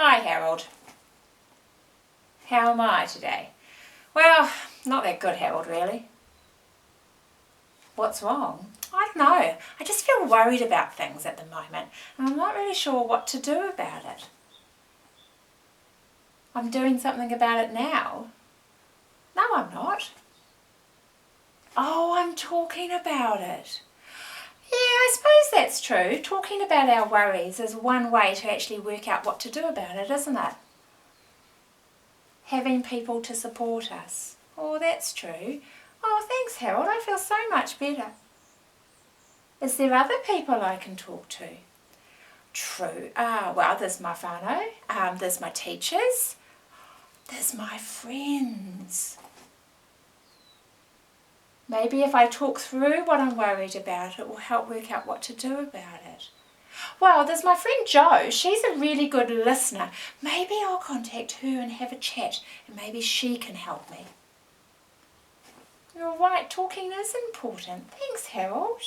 Hi Harold. How am I today? Well, not that good, Harold, really. What's wrong? I don't know. I just feel worried about things at the moment and I'm not really sure what to do about it. I'm doing something about it now. No, I'm not. Oh, I'm talking about it. Yeah, I suppose that's true. Talking about our worries is one way to actually work out what to do about it, isn't it? Having people to support us. Oh, that's true. Oh, thanks, Harold. I feel so much better. Is there other people I can talk to? True. Well, there's my whānau, there's my teachers, there's my friends. Maybe if I talk through what I'm worried about, it will help work out what to do about it. Well, there's my friend Jo. She's a really good listener. Maybe I'll contact her and have a chat, and maybe she can help me. You're right, talking is important. Thanks, Harold.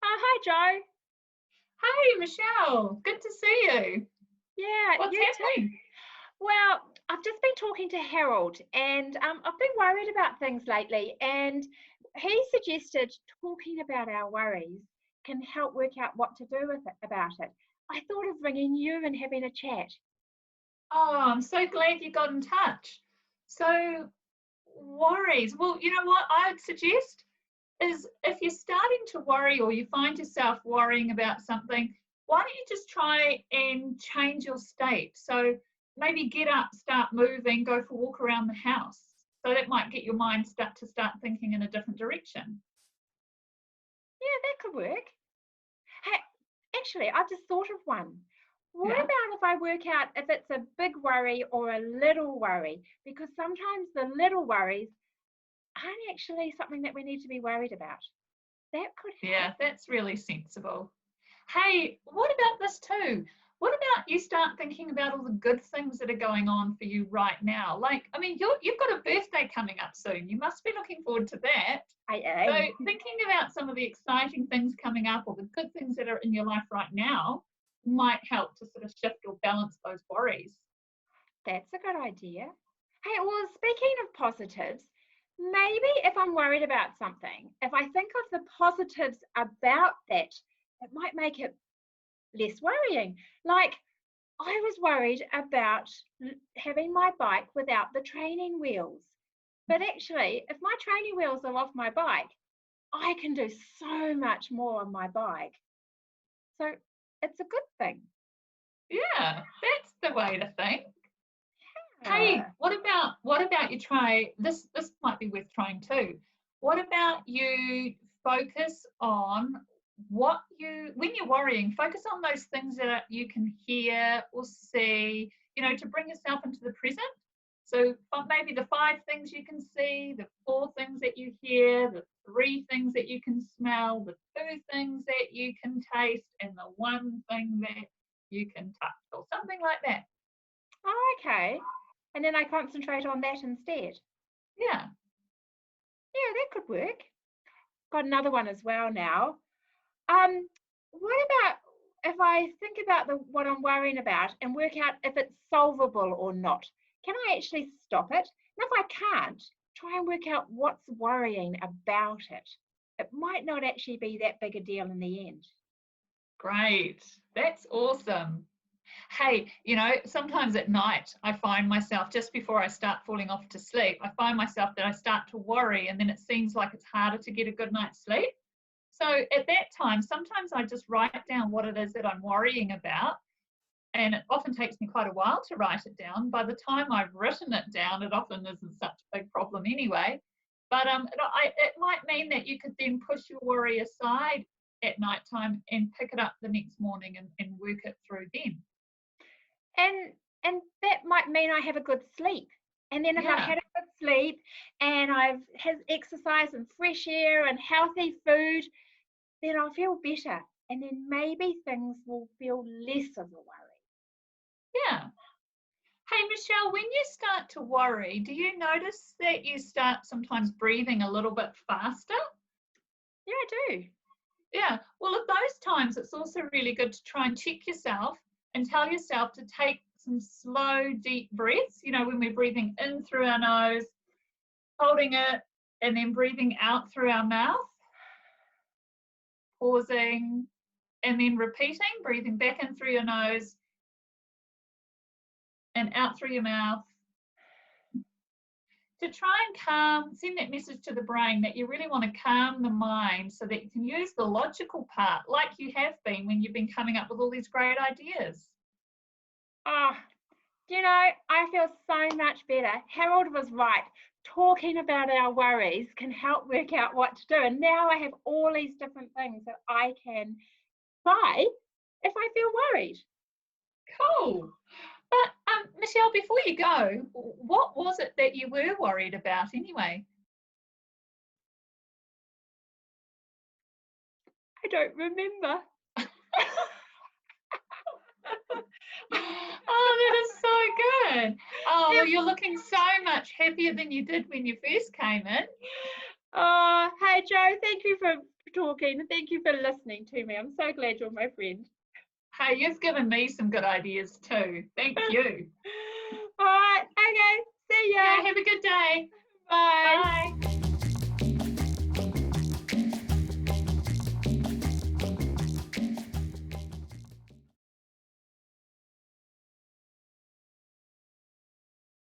Hi, Joe. Hey, Michelle. Good to see you. Yeah, What's you happening? too. Well, I've just been talking to Harold, and I've been worried about things lately, and he suggested talking about our worries can help work out what to do about it. I thought of ringing you and having a chat. Oh, I'm so glad you got in touch. So, worries. Well, you know what I'd suggest is if you're starting to worry or you find yourself worrying about something, why don't you just try and change your state? So, maybe get up, start moving, go for a walk around the house. So that might get your mind start thinking in a different direction. Yeah, that could work. Hey, actually, I've just thought of one. What Yeah. about if I work out if it's a big worry or a little worry? Because sometimes the little worries aren't actually something that we need to be worried about. That could help. Yeah, that's really sensible. Hey, what about this too? What about you start thinking about all the good things that are going on for you right now? Like, I mean, you've got a birthday coming up soon. You must be looking forward to that. I So, am. thinking about some of the exciting things coming up or the good things that are in your life right now might help to sort of shift or balance those worries. That's a good idea. Hey, well, speaking of positives, maybe if I'm worried about something, if I think of the positives about that, it might make it less worrying. Like, I was worried about having my bike without the training wheels. But actually, if my training wheels are off my bike, I can do so much more on my bike. So it's a good thing. Yeah, that's the way to think. Hey, Uh, what about you try this? This might be worth trying too. What about you focus on what you when you're worrying, focus on those things that you can hear or see, to bring yourself into the present. So maybe the 5 things you can see, the 4 things that you hear, the 3 things that you can smell, the 2 things that you can taste, and the 1 thing that you can touch, or something like that. oh, okay. And then I concentrate on that instead. Yeah. Yeah, that could work. Got another one as well now. Um, what about if I think about what I'm worrying about and work out if it's solvable or not? Can I actually stop it? And if I can't, try and work out what's worrying about it. It might not actually be that big a deal in the end. Great. That's awesome. Hey, sometimes at night I find myself just before I start falling off to sleep, I find myself that I start to worry and then it seems like it's harder to get a good night's sleep. So at that time, sometimes I just write down what it is that I'm worrying about. And it often takes me quite a while to write it down. By the time I've written it down, it often isn't such a big problem anyway. But it might mean that you could then push your worry aside at night time and pick it up the next morning and work it through then. And and that might mean I have a good sleep. And then if I've Yeah, had a good sleep and I've had exercise and fresh air and healthy food, then I'll feel better. And then maybe things will feel less of a worry. yeah. Hey, Michelle, when you start to worry, do you notice that you start sometimes breathing a little bit faster? Yeah, I do. Yeah. Well, at those times, it's also really good to try and check yourself and tell yourself to take some slow, deep breaths. You know, when we're breathing in through our nose, holding it, and then breathing out through our mouth, pausing, and then repeating, breathing back in through your nose and out through your mouth, to try and send that message to the brain that you really want to calm the mind so that you can use the logical part like you have been when you've been coming up with all these great ideas. Oh, you know, I feel so much better. Harold was right. Talking about our worries can help work out what to do. And now I have all these different things that I can try if I feel worried. Cool. But Michelle, before you go, what was it that you were worried about anyway? I don't remember. Oh, that is so good. Oh, well, you're looking so much happier than you did when you first came in. Oh, hey, Jo, thank you for talking. Thank you for listening to me. I'm so glad you're my friend. Hey, you've given me some good ideas too. Thank you. All right, okay, see ya. Okay, have a good day. Bye. Bye.